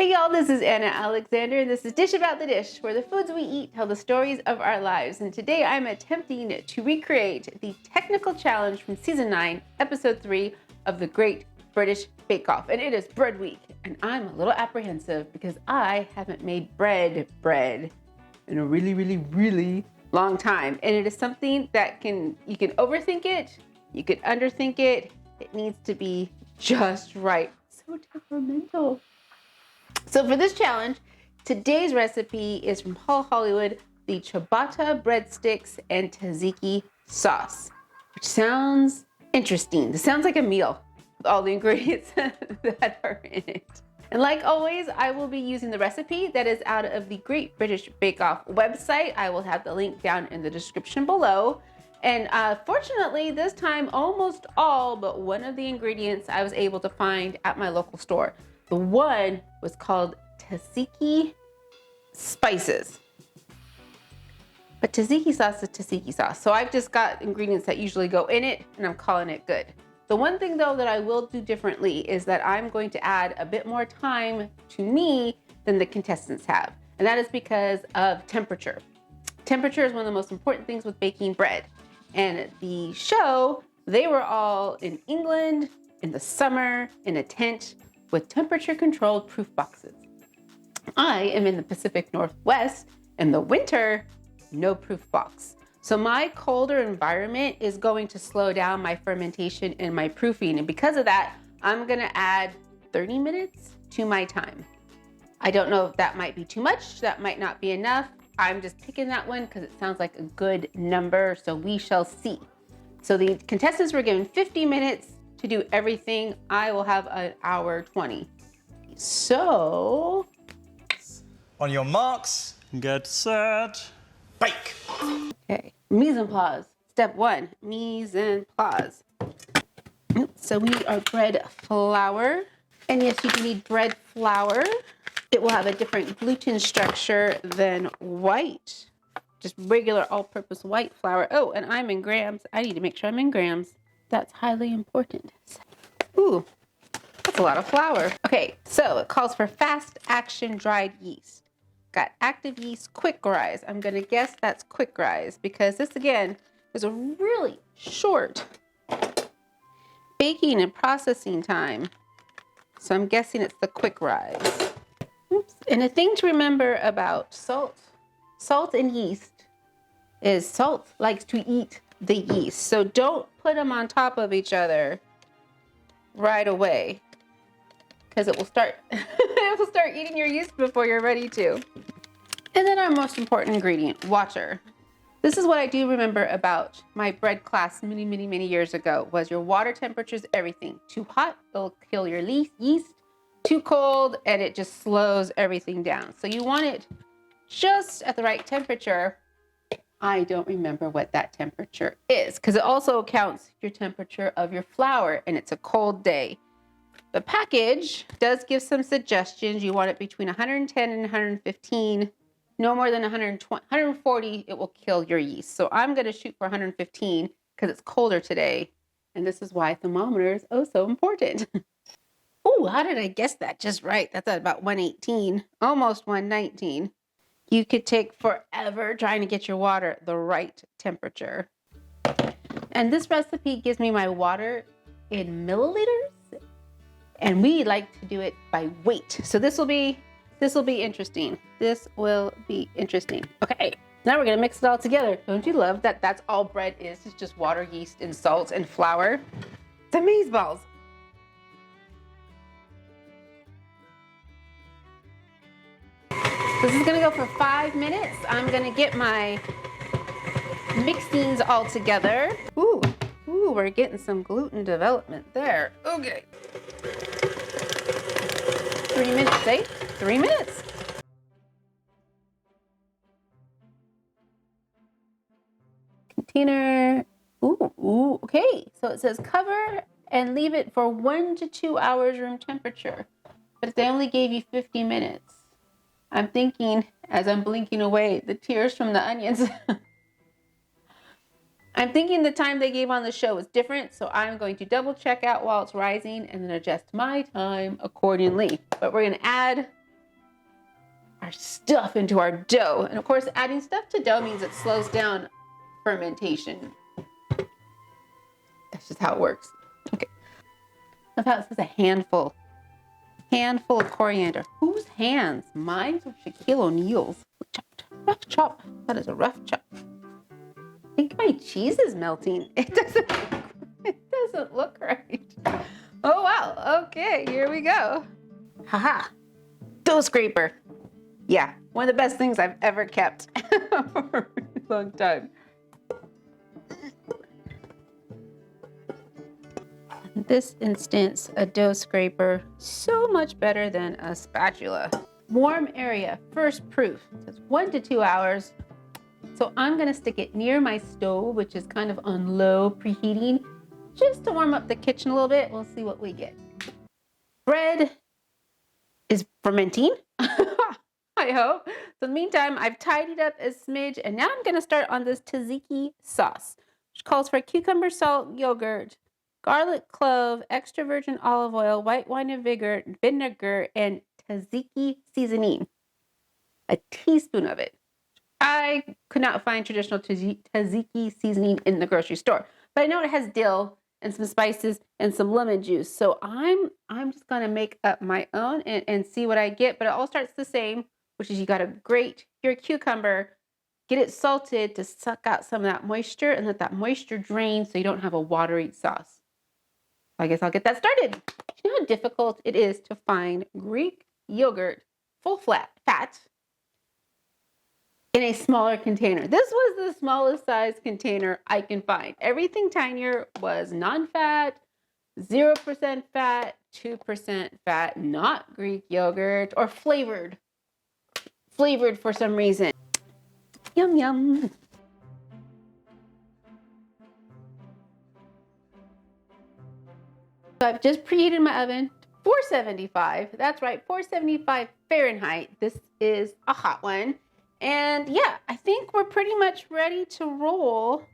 Hey y'all, this is Anna Alexander, and this is Dish About the Dish, where the foods we eat tell the stories of our lives. And today I'm attempting to recreate the technical challenge from season 9, episode 3 of the Great British Bake Off. And it is bread week, and I'm a little apprehensive because I haven't made bread in a really long time. And it is something that you can overthink it, you can underthink it. It needs to be just right. So temperamental. So for this challenge, today's recipe is from Hollywood, the Ciabatta Breadsticks and tzatziki sauce, which sounds interesting. This sounds like a meal with all the ingredients that are in it. And like always, I will be using the recipe that is out of the Great British Bake Off website. I will have the link down in the description below. And fortunately, this time, almost all but one of the ingredients I was able to find at my local store. The one was called tzatziki spices. But tzatziki sauce is tzatziki sauce. So I've just got ingredients that usually go in it, and I'm calling it good. The one thing though that I will do differently is that I'm going to add a bit more time to me than the contestants have. And that is because of temperature. Temperature is one of the most important things with baking bread. And the show, they were all in England in the summer in a tent with temperature-controlled proof boxes. I am in the Pacific Northwest in the winter, no proof box. So my colder environment is going to slow down my fermentation and my proofing. And because of that, I'm gonna add 30 minutes to my time. I don't know if that might be too much, that might not be enough. I'm just picking that one because it sounds like a good number, so we shall see. So the contestants were given 50 minutes to do everything. I will have an hour 20. So, on your marks, get set, bake. Okay, mise en place. Step 1, mise en place. So we are bread flour. And yes, you do need bread flour. It will have a different gluten structure than white, just regular all-purpose white flour. Oh, and I'm in grams. I need to make sure I'm in grams. That's highly important. Ooh, that's a lot of flour. Okay, so it calls for fast action dried yeast. Got active yeast, quick rise. I'm gonna guess that's quick rise because this again is a really short baking and processing time. So I'm guessing it's the quick rise. Oops. And a thing to remember about salt and yeast is salt likes to eat the yeast. So don't put them on top of each other right away because it will start eating your yeast before you're ready to. And then our most important ingredient, water. This is what I do remember about my bread class many years ago was your water temperature is everything. Too hot, it'll kill your yeast. Too cold, and it just slows everything down. So you want it just at the right temperature. I don't remember what that temperature is because it also counts your temperature of your flour, and it's a cold day. The package does give some suggestions. You want it between 110 and 115. No more than 140, it will kill your yeast. So I'm going to shoot for 115 because it's colder today. And this is why thermometer is oh so important. Oh, how did I guess that just right? That's at about 118, almost 119. You could take forever trying to get your water the right temperature. And this recipe gives me my water in milliliters. And we like to do it by weight. So this will be interesting. This will be interesting. Okay, now we're gonna mix it all together. Don't you love that that's all bread is? It's just water, yeast, and salt and flour. It's amazeballs. This is gonna go for 5 minutes. I'm gonna get my mixings all together. Ooh, we're getting some gluten development there. Okay. 3 minutes, eh? 3 minutes. Container. Ooh, okay. So it says cover and leave it for 1 to 2 hours room temperature. But they only gave you 50 minutes. I'm thinking, as I'm blinking away, the tears from the onions. I'm thinking the time they gave on the show is different, so I'm going to double check out while it's rising and then adjust my time accordingly. But we're going to add our stuff into our dough. And of course, adding stuff to dough means it slows down fermentation. That's just how it works. Okay. Love how it says a handful. Handful of coriander. Whose hands? Mine or Shaquille O'Neal's? Chopped. Rough chop. That is a rough chop. I think my cheese is melting. It doesn't look right. Oh wow. Okay, here we go. Haha. Dough scraper. Yeah, one of the best things I've ever kept for a long time. In this instance, a dough scraper, so much better than a spatula. Warm area, first proof. It says 1 to 2 hours. So I'm gonna stick it near my stove, which is kind of on low preheating, just to warm up the kitchen a little bit. We'll see what we get. Bread is fermenting, I hope. So in the meantime, I've tidied up a smidge, and now I'm gonna start on this tzatziki sauce, which calls for cucumber, salt, yogurt, garlic clove, extra virgin olive oil, white wine and vinegar, and tzatziki seasoning. A teaspoon of it. I could not find traditional tzatziki seasoning in the grocery store, but I know it has dill and some spices and some lemon juice. So I'm just gonna make up my own and see what I get. But it all starts the same, which is you gotta grate your cucumber, get it salted to suck out some of that moisture, and let that moisture drain so you don't have a watery sauce. I guess I'll get that started. You know how difficult it is to find Greek yogurt, full fat in a smaller container. This was the smallest size container I can find. Everything tinier was non-fat, 0% fat, 2% fat, not Greek yogurt, or flavored for some reason. Yum, yum. So I've just preheated my oven, 475. That's right, 475 Fahrenheit. This is a hot one. And yeah, I think we're pretty much ready to roll.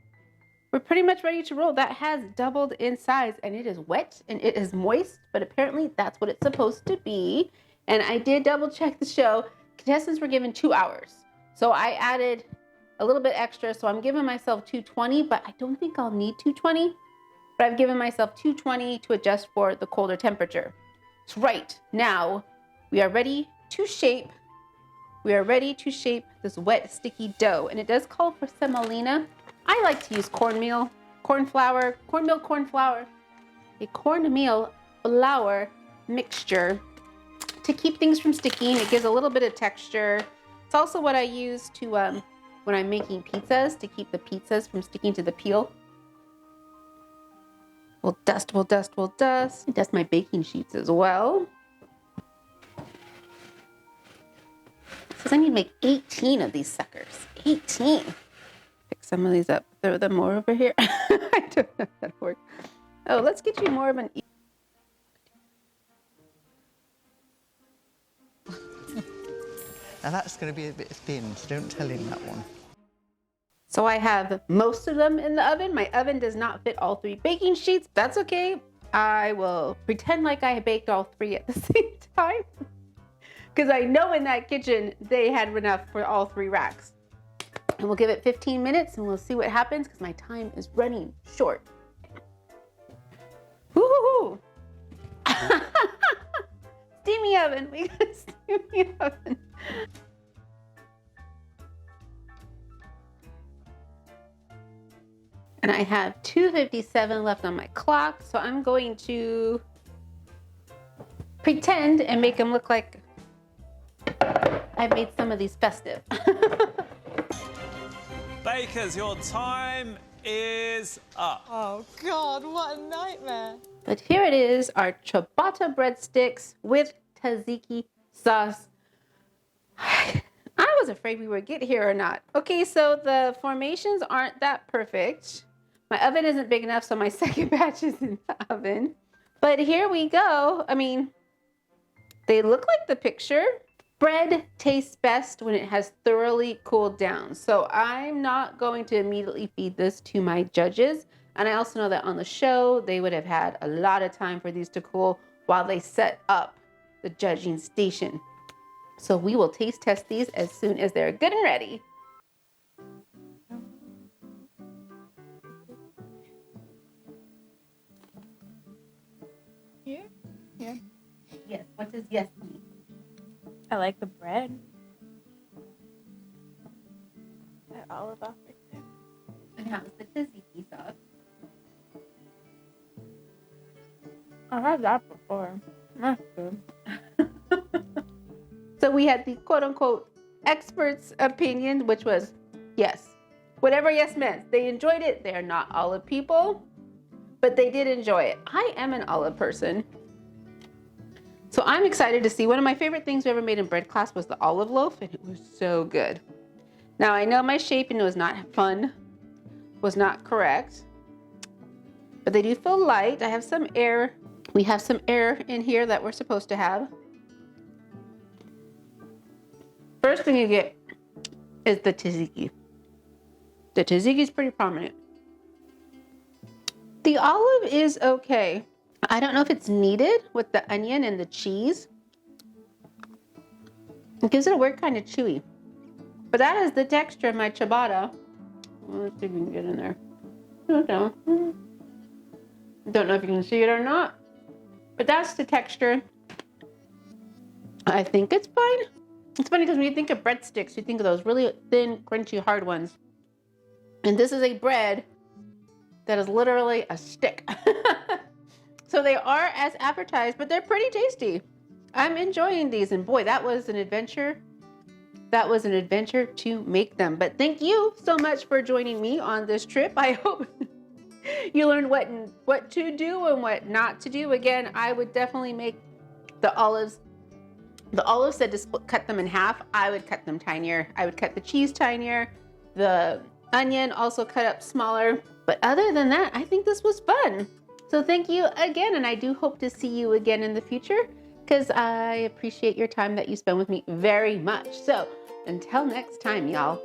That has doubled in size, and it is wet and it is moist, but apparently that's what it's supposed to be. And I did double check the show. Contestants were given 2 hours. So I added a little bit extra. So I'm giving myself 220, but I don't think I'll need 220. But I've given myself 220 to adjust for the colder temperature. That's right. Now we are ready to shape. This wet, sticky dough. And it does call for semolina. I like to use cornmeal flour, a cornmeal flour mixture to keep things from sticking. It gives a little bit of texture. It's also what I use to when I'm making pizzas, to keep the pizzas from sticking to the peel. We'll dust. Dust my baking sheets as well. Says I need to make 18 of these suckers. 18. Pick some of these up, throw them more over here. I don't know how that works. Oh, let's get you more of an. Now that's going to be a bit thin, so don't tell him that one. So I have most of them in the oven. My oven does not fit all 3 baking sheets. That's okay. I will pretend like I baked all 3 at the same time. Because I know in that kitchen, they had enough for all 3 racks. And we'll give it 15 minutes and we'll see what happens because my time is running short. Woo-hoo-hoo! Steamy oven. We got a steamy oven. And I have 2:57 left on my clock. So I'm going to pretend and make them look like I've made some of these festive. Bakers, your time is up. Oh God, what a nightmare. But here it is, our ciabatta breadsticks with tzatziki sauce. I was afraid we would get here or not. Okay, so the formations aren't that perfect. My oven isn't big enough, so my second batch is in the oven. But here we go. I mean, they look like the picture. Bread tastes best when it has thoroughly cooled down. So I'm not going to immediately feed this to my judges. And I also know that on the show, they would have had a lot of time for these to cool while they set up the judging station. So we will taste test these as soon as they're good and ready. Yeah? Yeah. Yes, what does yes mean? I like the bread. That olive oil right there. And how's the tzatziki sauce? I've had that before. That's good. So we had the quote unquote experts' opinion, which was yes. Whatever yes meant. They enjoyed it. They are not olive people, but they did enjoy it. I am an olive person. So I'm excited to see. One of my favorite things we ever made in bread class was the olive loaf, and it was so good. Now I know my shaping was not fun, was not correct, but they do feel light. I have some air. We have some air in here that we're supposed to have. First thing you get is the tzatziki. The tzatziki is pretty prominent. The olive is okay. I don't know if it's needed with the onion and the cheese. It gives it a weird kind of chewy. But that is the texture of my ciabatta. Let's see if we can get in there. Don't know if you can see it or not. But that's the texture. I think it's fine. It's funny because when you think of breadsticks, you think of those really thin, crunchy, hard ones. And this is a bread that is literally a stick. So they are as advertised, but they're pretty tasty. I'm enjoying these, and boy, that was an adventure. That was an adventure to make them. But thank you so much for joining me on this trip. I hope you learned what to do and what not to do. Again, I would definitely make the olives. The olive said to cut them in half. I would cut them tinier. I would cut the cheese tinier. The onion also cut up smaller. But other than that, I think this was fun. So thank you again, and I do hope to see you again in the future because I appreciate your time that you spend with me very much. So until next time, y'all.